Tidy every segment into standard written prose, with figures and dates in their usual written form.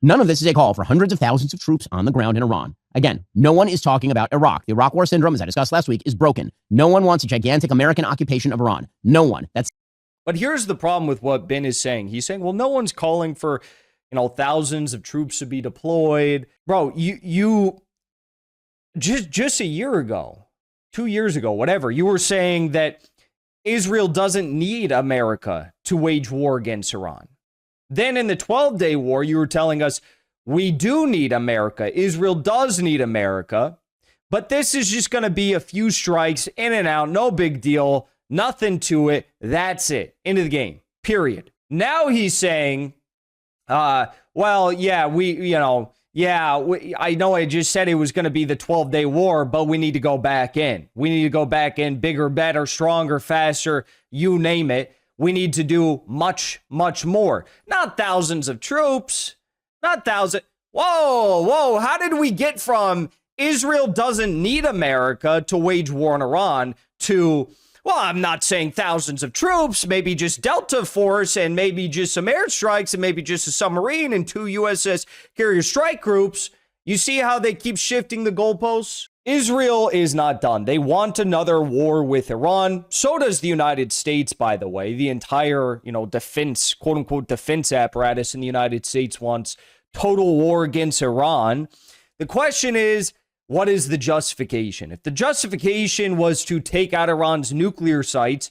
None of this is a call for hundreds of thousands of troops on the ground in Iran. Again, no one is talking about Iraq. The Iraq War syndrome, as I discussed last week, is broken. No one wants a gigantic American occupation of Iran. No one. But here's the problem with what Ben is saying. He's saying, well, no one's calling for, thousands of troops to be deployed. Bro, you just a year ago, 2 years ago, whatever, you were saying that Israel doesn't need America to wage war against Iran. Then in the 12-day war, you were telling us we do need America. Israel does need America. But this is just going to be a few strikes in and out. No big deal. Nothing to it. That's it. End of the game. Period. Now he's saying, I know I just said it was going to be the 12-day war, but we need to go back in. We need to go back in bigger, better, stronger, faster, you name it. We need to do much, much more. Not thousands of troops. Not thousands. Whoa. How did we get from Israel doesn't need America to wage war on Iran to, well, I'm not saying thousands of troops, maybe just Delta Force and maybe just some airstrikes and maybe just a submarine and 2 USS carrier strike groups. You see how they keep shifting the goalposts? Israel is not done. They want another war with Iran. So does the United States, by the way. The entire, defense, quote unquote, defense apparatus in the United States wants total war against Iran. The question is, what is the justification? If the justification was to take out Iran's nuclear sites,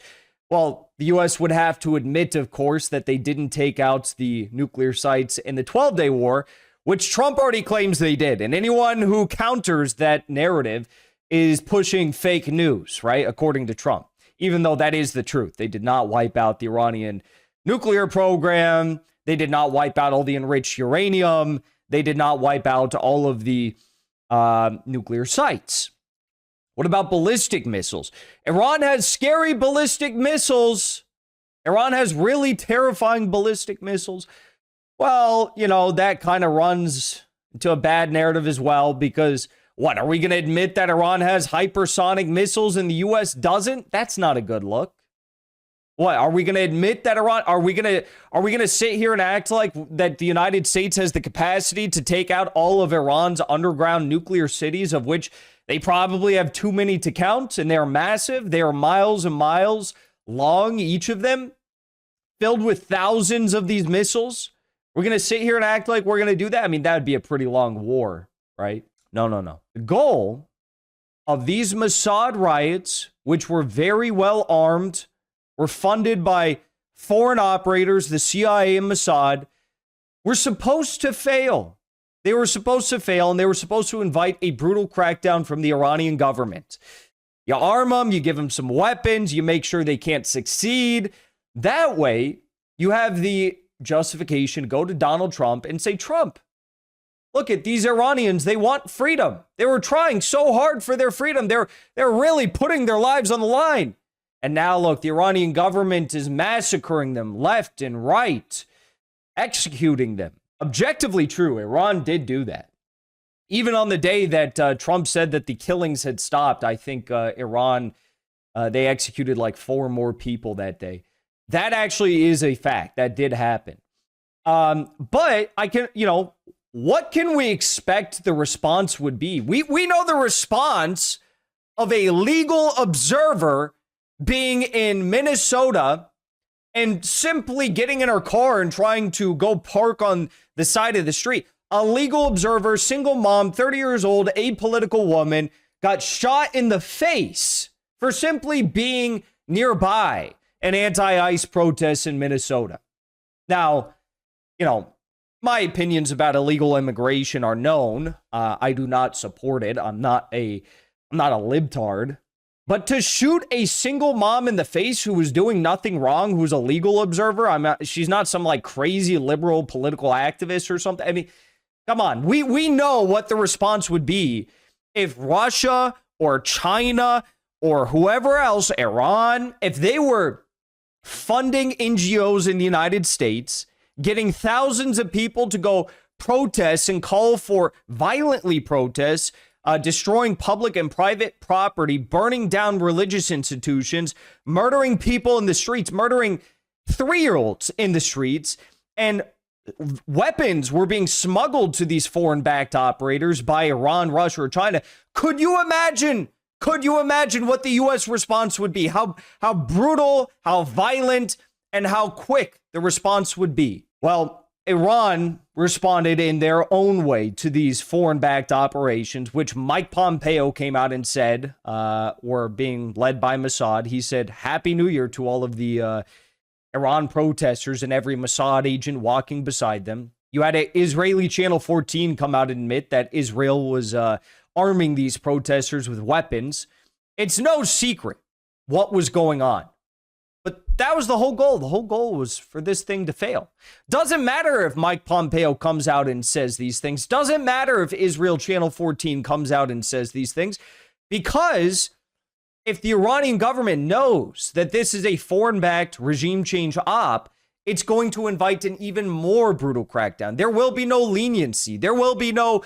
well, the U.S. would have to admit, of course, that they didn't take out the nuclear sites in the 12-day war, which Trump already claims they did. And anyone who counters that narrative is pushing fake news, right? According to Trump, even though that is the truth. They did not wipe out the Iranian nuclear program. They did not wipe out all the enriched uranium. They did not wipe out all of the nuclear sites. What about ballistic missiles? Iran has scary ballistic missiles. Iran has really terrifying ballistic missiles. Well, that kind of runs into a bad narrative as well, because what, are we going to admit that Iran has hypersonic missiles and the U.S. doesn't? That's not a good look. What, are we going to admit that Iran, are we going to sit here and act like that the United States has the capacity to take out all of Iran's underground nuclear cities, of which they probably have too many to count, and they're massive. They are miles and miles long, each of them, filled with thousands of these missiles? We're going to sit here and act like we're going to do that? I mean, that would be a pretty long war, right? No. The goal of these Mossad riots, which were very well armed, were funded by foreign operators, the CIA and Mossad, were supposed to fail. They were supposed to fail, and they were supposed to invite a brutal crackdown from the Iranian government. You arm them, you give them some weapons, you make sure they can't succeed. That way, you have the justification to go to Donald Trump and say, Trump, look at these Iranians. They want freedom. They were trying so hard for their freedom. They're really putting their lives on the line. And now, look, the Iranian government is massacring them left and right, executing them. Objectively true, Iran did do that. Even on the day that Trump said that the killings had stopped, I think Iran, they executed like 4 more people that day. That actually is a fact. That did happen. But I can, what can we expect the response would be? We know the response of a legal observer being in Minnesota and simply getting in her car and trying to go park on the side of the street. A legal observer, single mom, 30 years old, apolitical woman, got shot in the face for simply being nearby an anti-ICE protest in Minnesota. Now, my opinions about illegal immigration are known. I do not support it. I'm not a libtard. But to shoot a single mom in the face who was doing nothing wrong, who's a legal observer, she's not some like crazy liberal political activist or something. I mean, come on. We know what the response would be if Russia or China or whoever else, Iran, if they were funding NGOs in the United States, getting thousands of people to go protest and call for violently protests, destroying public and private property, burning down religious institutions, murdering people in the streets, murdering 3-year-olds in the streets, and weapons were being smuggled to these foreign-backed operators by Iran, Russia, or China. Could you imagine? Could you imagine what the U.S. response would be? How brutal, how violent, and how quick the response would be? Well, Iran responded in their own way to these foreign-backed operations, which Mike Pompeo came out and said were being led by Mossad. He said, Happy New Year to all of the Iran protesters and every Mossad agent walking beside them. You had an Israeli Channel 14 come out and admit that Israel was arming these protesters with weapons. It's no secret what was going on. But that was the whole goal. The whole goal was for this thing to fail. Doesn't matter if Mike Pompeo comes out and says these things. Doesn't matter if Israel Channel 14 comes out and says these things. Because if the Iranian government knows that this is a foreign-backed regime change op, it's going to invite an even more brutal crackdown. There will be no leniency. There will be no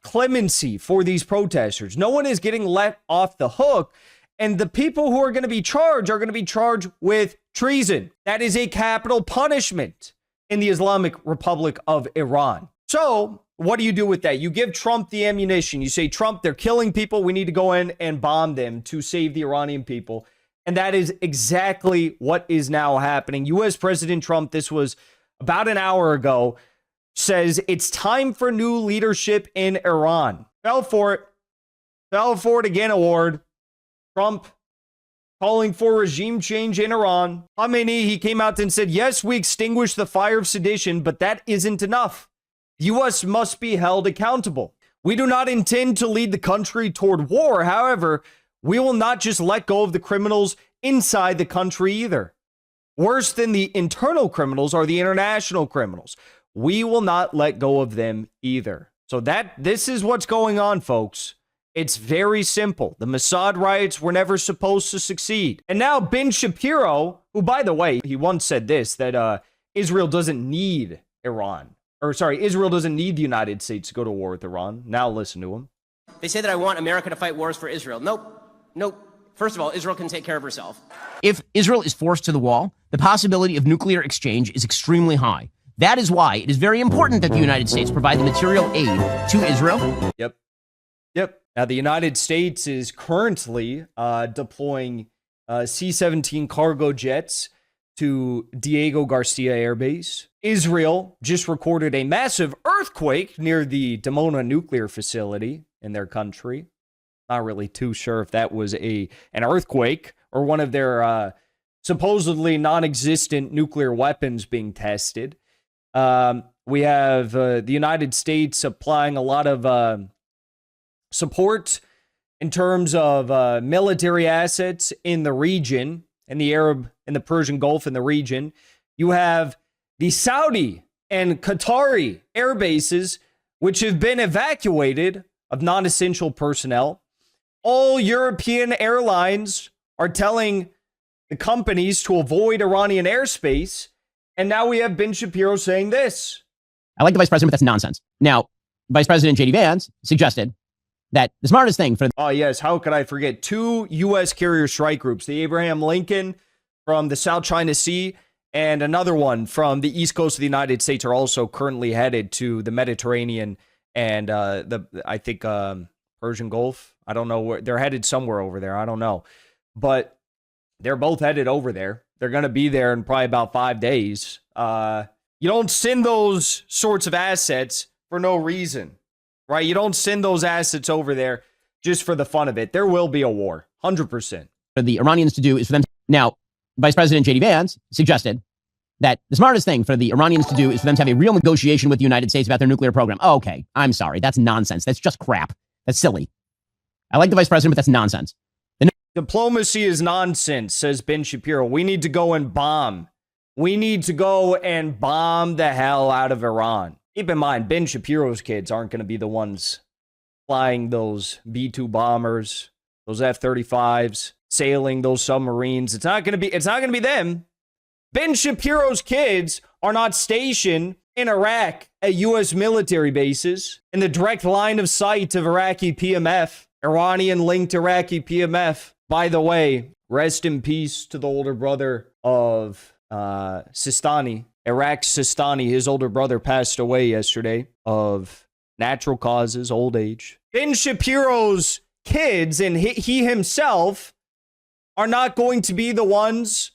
clemency for these protesters. No one is getting let off the hook. And the people who are going to be charged with treason. That is a capital punishment in the Islamic Republic of Iran. So what do you do with that? You give Trump the ammunition. You say, Trump, they're killing people. We need to go in and bomb them to save the Iranian people. And that is exactly what is now happening. U.S. President Trump, this was about an hour ago, says it's time for new leadership in Iran. Fell for it again, award. Trump calling for regime change in Iran. Khamenei, he came out and said, yes, we extinguished the fire of sedition, but that isn't enough. The U.S. must be held accountable. We do not intend to lead the country toward war. However, we will not just let go of the criminals inside the country either. Worse than the internal criminals are the international criminals. We will not let go of them either. So this is what's going on, folks. It's very simple. The Mossad riots were never supposed to succeed. And now Ben Shapiro, who, by the way, he once said this, that Israel doesn't need Israel doesn't need the United States to go to war with Iran. Now listen to him. They say that I want America to fight wars for Israel. Nope. First of all, Israel can take care of herself. If Israel is forced to the wall, the possibility of nuclear exchange is extremely high. That is why it is very important that the United States provide the material aid to Israel. Yep. Now, the United States is currently deploying C-17 cargo jets to Diego Garcia Air Base. Israel just recorded a massive earthquake near the Dimona nuclear facility in their country. Not really too sure if that was an earthquake or one of their supposedly non-existent nuclear weapons being tested. We have the United States applying a lot of support in terms of military assets in the region, in the Arab and the Persian Gulf in the region. You have the Saudi and Qatari air bases, which have been evacuated of non-essential personnel. All European airlines are telling the companies to avoid Iranian airspace. And now we have Ben Shapiro saying this. I like the vice president, but that's nonsense. Now, Vice President J.D. Vance suggested that the smartest thing for... Oh, yes. How could I forget? 2 U.S. carrier strike groups, the Abraham Lincoln from the South China Sea and another one from the East Coast of the United States are also currently headed to the Mediterranean and Persian Gulf. I don't know where they're headed, somewhere over there. I don't know. But they're both headed over there. They're going to be there in probably about 5 days. You don't send those sorts of assets for no reason, right? You don't send those assets over there just for the fun of it. There will be a war, 100%. For the Iranians to do is for them... Now, Vice President J.D. Vance suggested that the smartest thing for the Iranians to do is for them to have a real negotiation with the United States about their nuclear program. Oh, okay, I'm sorry. That's nonsense. That's just crap. That's silly. I like the vice president, but that's nonsense. Diplomacy is nonsense, says Ben Shapiro. We need to go and bomb. We need to go and bomb the hell out of Iran. Keep in mind, Ben Shapiro's kids aren't going to be the ones flying those B-2 bombers, those F-35s, sailing those submarines. It's not going to be them. Ben Shapiro's kids are not stationed in Iraq at U.S. military bases in the direct line of sight of Iraqi PMF, Iranian-linked Iraqi PMF. By the way, rest in peace to the older brother of Sistani, Iraq Sistani, his older brother, passed away yesterday of natural causes, old age. Ben Shapiro's kids and he himself are not going to be the ones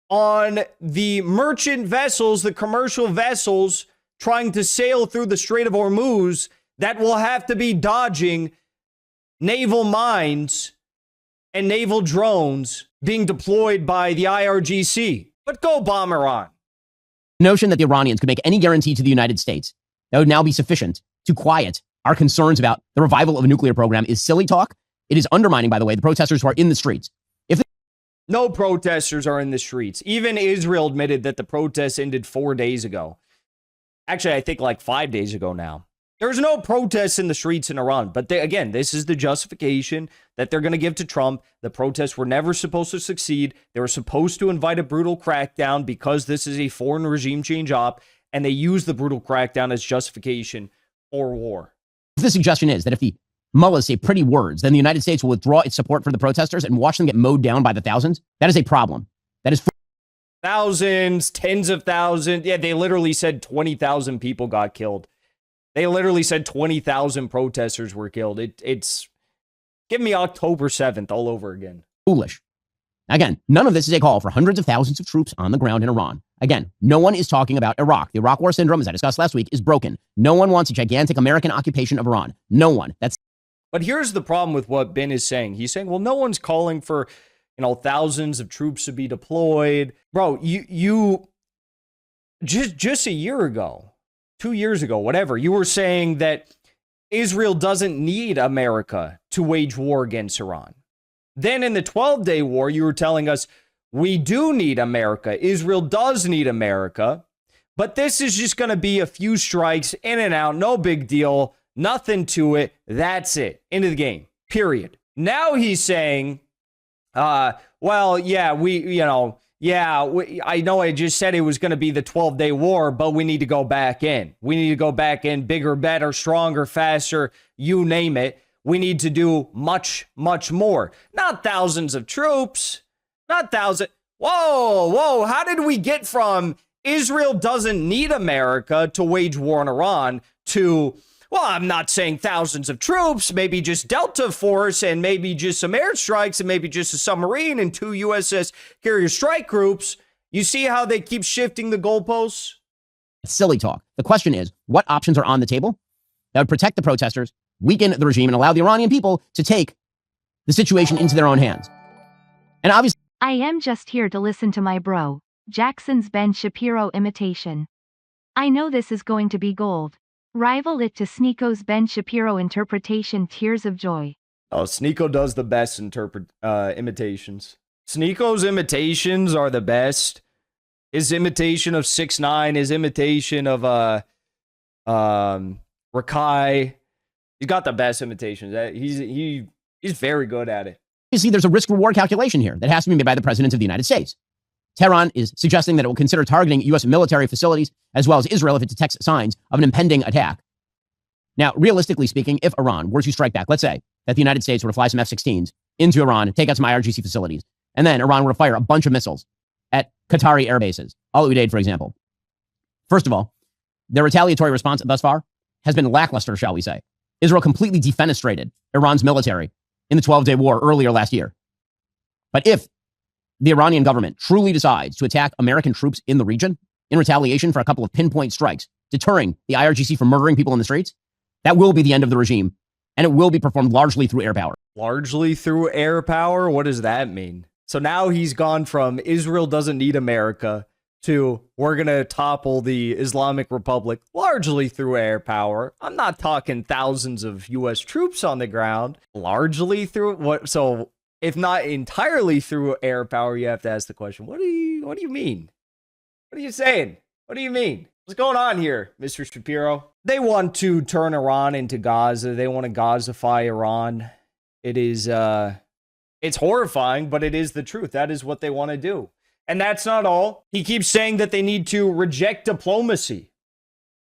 on the merchant vessels, the commercial vessels trying to sail through the Strait of Hormuz that will have to be dodging naval mines and naval drones being deployed by the IRGC. But go bomb Iran. The notion that the Iranians could make any guarantee to the United States that would now be sufficient to quiet our concerns about the revival of a nuclear program is silly talk. It is undermining, by the way, the protesters who are in the streets. No protesters are in the streets. Even Israel admitted that the protests ended 4 days ago. Actually, I think like 5 days ago now. There's no protests in the streets in Iran. But again, this is the justification that they're going to give to Trump. The protests were never supposed to succeed. They were supposed to invite a brutal crackdown because this is a foreign regime change op. And they use the brutal crackdown as justification for war. The suggestion is that if the mullahs say pretty words, then the United States will withdraw its support for the protesters and watch them get mowed down by the thousands. That is a problem. That is thousands, tens of thousands. Yeah, they literally said 20,000 people got killed. They literally said 20,000 protesters were killed. It's give me October 7th all over again. Foolish. Again, none of this is a call for hundreds of thousands of troops on the ground in Iran. Again, no one is talking about Iraq. The Iraq War syndrome, as I discussed last week, is broken. No one wants a gigantic American occupation of Iran. No one. But here's the problem with what Ben is saying. He's saying, well, no one's calling for, thousands of troops to be deployed. Bro, you just a year ago, 2 years ago, whatever, you were saying that Israel doesn't need America to wage war against Iran. Then in the 12-day war, you were telling us we do need America. Israel does need America. But this is just going to be a few strikes in and out. No big deal. Nothing to it. That's it. End of the game. Period. Now he's saying, I know I just said it was going to be the 12-day war, but we need to go back in. We need to go back in bigger, better, stronger, faster, you name it. We need to do much, much more. Not thousands of troops. Not thousands. Whoa. How did we get from Israel doesn't need America to wage war on Iran to, well, I'm not saying thousands of troops, maybe just Delta Force and maybe just some airstrikes and maybe just a submarine and 2 USS carrier strike groups. You see how they keep shifting the goalposts? Silly talk. The question is, what options are on the table that would protect the protesters, weaken the regime, and allow the Iranian people to take the situation into their own hands? And obviously, I am just here to listen to my bro, Jackson's Ben Shapiro imitation. I know this is going to be gold. Rival it to Sneako's Ben Shapiro interpretation, Tears of Joy. Oh, Sneako does the best imitations. Sneako's imitations are the best. His imitation of 6ix9ine, his imitation of Rakai. He's got the best imitations. He's very good at it. obviously, there's a risk-reward calculation here that has to be made by the President of the United States. Tehran is suggesting that it will consider targeting U.S. military facilities as well as Israel if it detects signs of an impending attack. Now, realistically speaking, if Iran were to strike back, let's say that the United States were to fly some F-16s into Iran, take out some IRGC facilities, and then Iran were to fire a bunch of missiles at Qatari air bases, Al Udeid, for example. First of all, their retaliatory response thus far has been lackluster, shall we say. Israel completely defenestrated Iran's military in the 12-day war earlier last year. But if the Iranian government truly decides to attack American troops in the region in retaliation for a couple of pinpoint strikes, deterring the IRGC from murdering people in the streets, that will be the end of the regime, and it will be performed largely through air power. Largely through air power? What does that mean? So now he's gone from Israel doesn't need America to we're going to topple the Islamic Republic largely through air power. I'm not talking thousands of U.S. troops on the ground. Largely through what? So if not entirely through air power, you have to ask the question, what do you mean? What are you saying? What do you mean? What's going on here, Mr. Shapiro? They want to turn Iran into Gaza. They want to Gazify Iran. It is, it's horrifying, but it is the truth. That is what they want to do. And that's not all. He keeps saying that they need to reject diplomacy.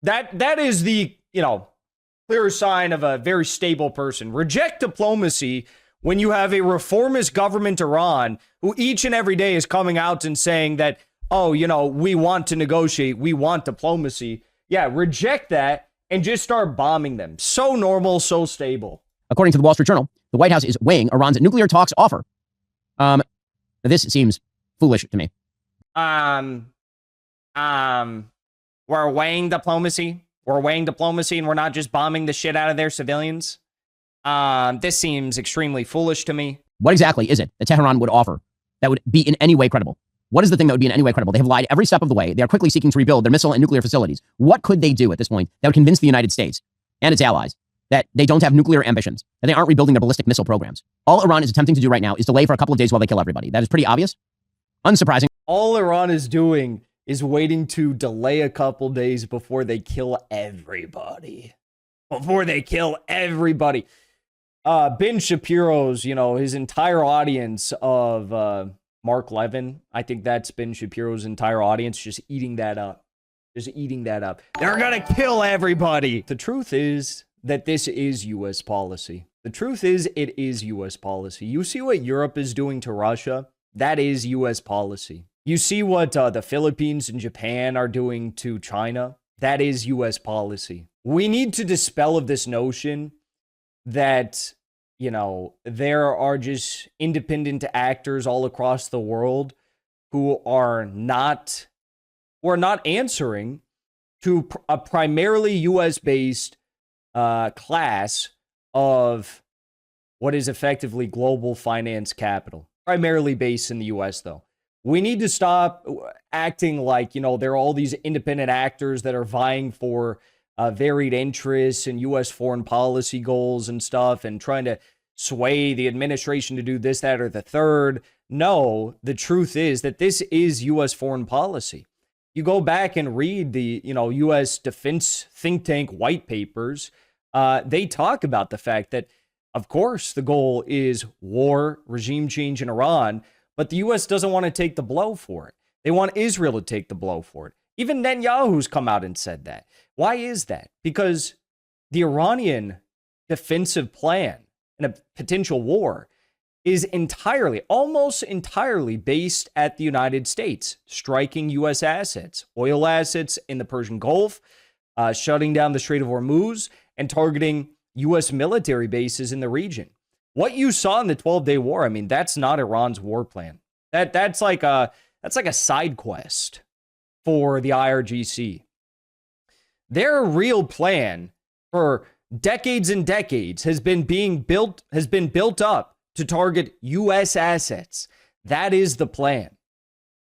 That is the, clear sign of a very stable person. Reject diplomacy when you have a reformist government Iran who each and every day is coming out and saying that oh, we want to negotiate, we want diplomacy. Yeah, reject that and just start bombing them. So normal, so stable. According to the Wall Street Journal, the White House is weighing Iran's nuclear talks offer. This seems foolish to me. We're weighing diplomacy. We're weighing diplomacy, and we're not just bombing the shit out of their civilians. This seems extremely foolish to me. What exactly is it that Tehran would offer that would be in any way credible? What is the thing that would be in any way credible? They have lied every step of the way. They are quickly seeking to rebuild their missile and nuclear facilities. What could they do at this point that would convince the United States and its allies that they don't have nuclear ambitions, that they aren't rebuilding their ballistic missile programs? All Iran is attempting to do right now is delay for a couple of days while they kill everybody. That is pretty obvious. Unsurprising. All Iran is doing is waiting to delay a couple days before they kill everybody. Before they kill everybody. Ben Shapiro's, his entire audience of Mark Levin, I think that's Ben Shapiro's entire audience, just eating that up. Just eating that up. They're gonna kill everybody. The truth is that this is U.S. policy. The truth is it is U.S. policy. You see what Europe is doing to Russia? That is U.S. policy. You see what the Philippines and Japan are doing to China? That is U.S. policy. We need to dispel of this notion that, there are just independent actors all across the world who are not answering to a primarily U.S.-based class of what is effectively global finance capital, primarily based in the U.S., though. We need to stop acting like, there are all these independent actors that are vying for varied interests and U.S. foreign policy goals and stuff and trying to sway the administration to do this, that, or the third. No, the truth is that this is U.S. foreign policy. You go back and read the, U.S. defense think tank white papers. They talk about the fact that, of course, the goal is war, regime change in Iran, but the U.S. doesn't want to take the blow for it. They want Israel to take the blow for it. Even Netanyahu's come out and said that. Why is that? Because the Iranian defensive plan in a potential war is entirely, almost entirely based at the United States, striking U.S. assets, oil assets in the Persian Gulf, shutting down the Strait of Hormuz, and targeting U.S. military bases in the region. What you saw in the 12-day war, I mean, that's not Iran's war plan. That's like a side quest for the IRGC. Their real plan for decades and decades has been built up to target U.S. assets. That is the plan.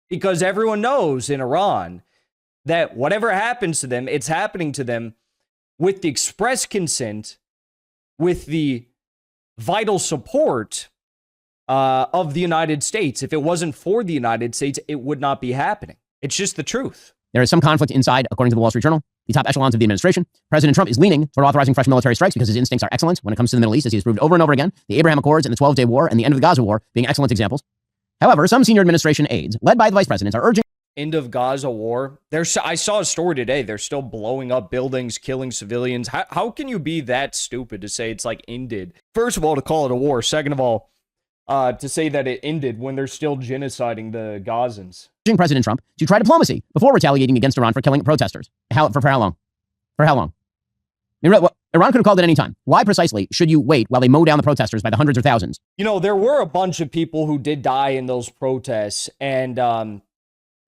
Because everyone knows in Iran that whatever happens to them, it's happening to them with the express consent, with the vital support of the United States. If it wasn't for the United States, it would not be happening. It's just the truth. There is some conflict inside, according to the Wall Street Journal, the top echelons of the administration. President Trump is leaning toward authorizing fresh military strikes because his instincts are excellent when it comes to the Middle East, as he has proved over and over again. The Abraham Accords and the 12-day war and the end of the Gaza war being excellent examples. However, some senior administration aides, led by the vice presidents, are urging end of Gaza war. I saw a story today. They're still blowing up buildings, killing civilians. How can you be that stupid to say it's like ended? First of all, to call it a war. Second of all, to say that it ended when they're still genociding the Gazans. President Trump to try diplomacy before retaliating against Iran for killing protesters. For how long? For how long? I mean, Iran could have called it any time. Why precisely should you wait while they mow down the protesters by the hundreds or thousands? There were a bunch of people who did die in those protests, and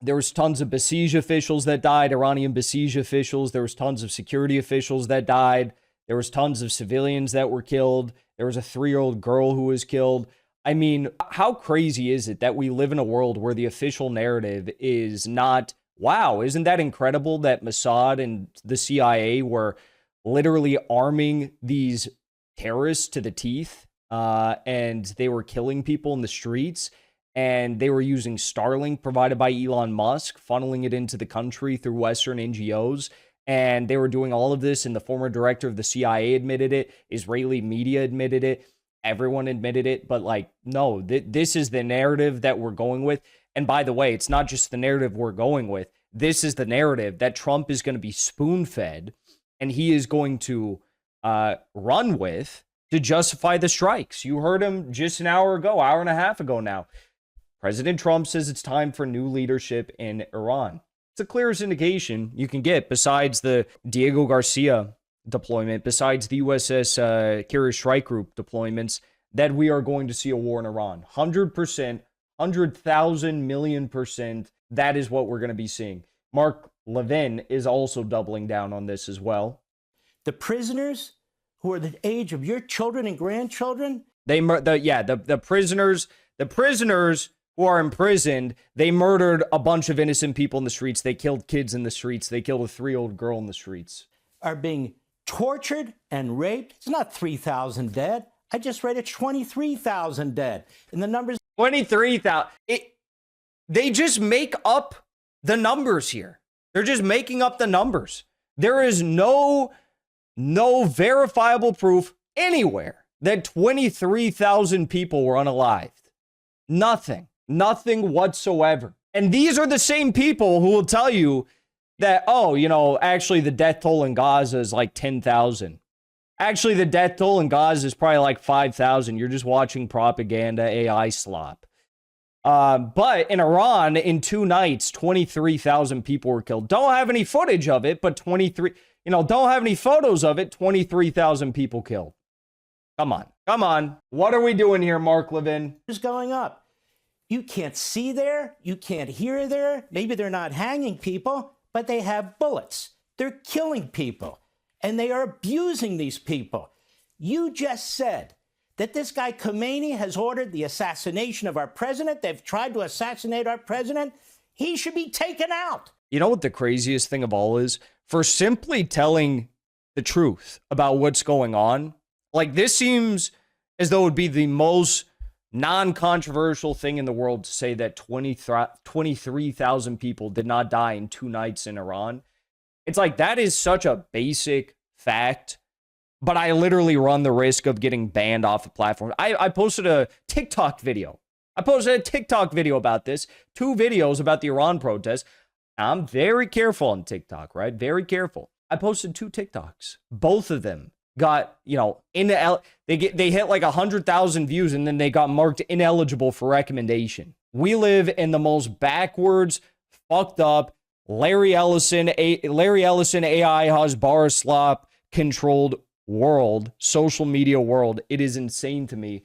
there was tons of Basij officials that died, Iranian Basij officials. There was tons of security officials that died. There was tons of civilians that were killed. There was a 3-year-old girl who was killed. I mean, how crazy is it that we live in a world where the official narrative is not, wow, isn't that incredible that Mossad and the CIA were literally arming these terrorists to the teeth, and they were killing people in the streets, and they were using Starlink provided by Elon Musk, funneling it into the country through Western NGOs, and they were doing all of this, and the former director of the CIA admitted it, Israeli media admitted it, everyone admitted it, but no, this is the narrative that we're going with. And by the way, it's not just the narrative we're going with. This is the narrative that Trump is going to be spoon-fed, and he is going to run with to justify the strikes. You heard him just an hour and a half ago now. President Trump says it's time for new leadership in Iran. It's the clearest indication you can get besides the Diego Garcia deployment, besides the USS Carrier Strike Group deployments, that we are going to see a war in Iran. 100%, 100,000 million %. That is what we're going to be seeing. Mark Levin is also doubling down on this as well. The prisoners who are the age of your children and grandchildren? The prisoners who are imprisoned, they murdered a bunch of innocent people in the streets. They killed kids in the streets. They killed a 3-year-old girl in the streets. Are being tortured and raped. It's not 3,000 dead. I just read it's 23,000 dead. And the numbers... 23,000. They just make up the numbers here. They're just making up the numbers. There is no verifiable proof anywhere that 23,000 people were unalived. Nothing whatsoever. And these are the same people who will tell you that, oh, actually the death toll in Gaza is like 10,000. Actually, the death toll in Gaza is probably like 5,000. You're just watching propaganda AI slop. But in Iran, in 2 nights, 23,000 people were killed. Don't have any footage of it, but don't have any photos of it. 23,000 people killed. Come on. What are we doing here, Mark Levin? is going up. You can't see there. You can't hear there. Maybe they're not hanging people, but they have bullets. They're killing people, and they are abusing these people. You just said that this guy Khomeini has ordered the assassination of our president. They've tried to assassinate our president. He should be taken out. You know what the craziest thing of all is? For simply telling the truth about what's going on, like, this seems as though it would be the most non-controversial thing in the world to say that 23,000 people did not die in 2 nights in Iran. It's like, that is such a basic fact, but I literally run the risk of getting banned off the platform. I posted a TikTok video. About this. 2 videos about the Iran protests. I'm very careful on TikTok, right? Very careful. I posted 2 TikToks. Both of them got, they hit like 100,000 views, and then they got marked ineligible for recommendation. We live in the most backwards, fucked up, Larry Ellison AI Hasbara slop controlled world, social media world. It is insane to me.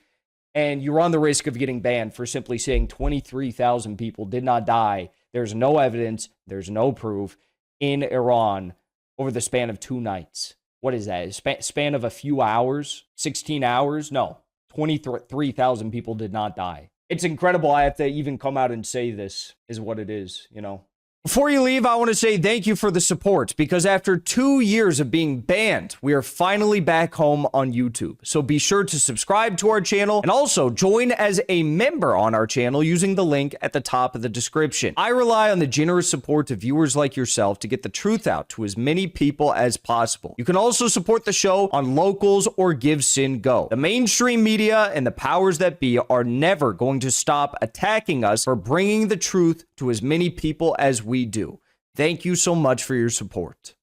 And you run the risk of getting banned for simply saying 23,000 people did not die. There's no evidence, there's no proof in Iran over the span of 2 nights. What is that? Span of a few hours? 16 hours? No. 23,000 people did not die. It's incredible I have to even come out and say this is what it is, Before you leave, I want to say thank you for the support, because after 2 years of being banned, we are finally back home on YouTube. So be sure to subscribe to our channel and also join as a member on our channel using the link at the top of the description. I rely on the generous support of viewers like yourself to get the truth out to as many people as possible. You can also support the show on Locals or Give Sin Go. The mainstream media and the powers that be are never going to stop attacking us for bringing the truth to as many people as we do. Thank you so much for your support.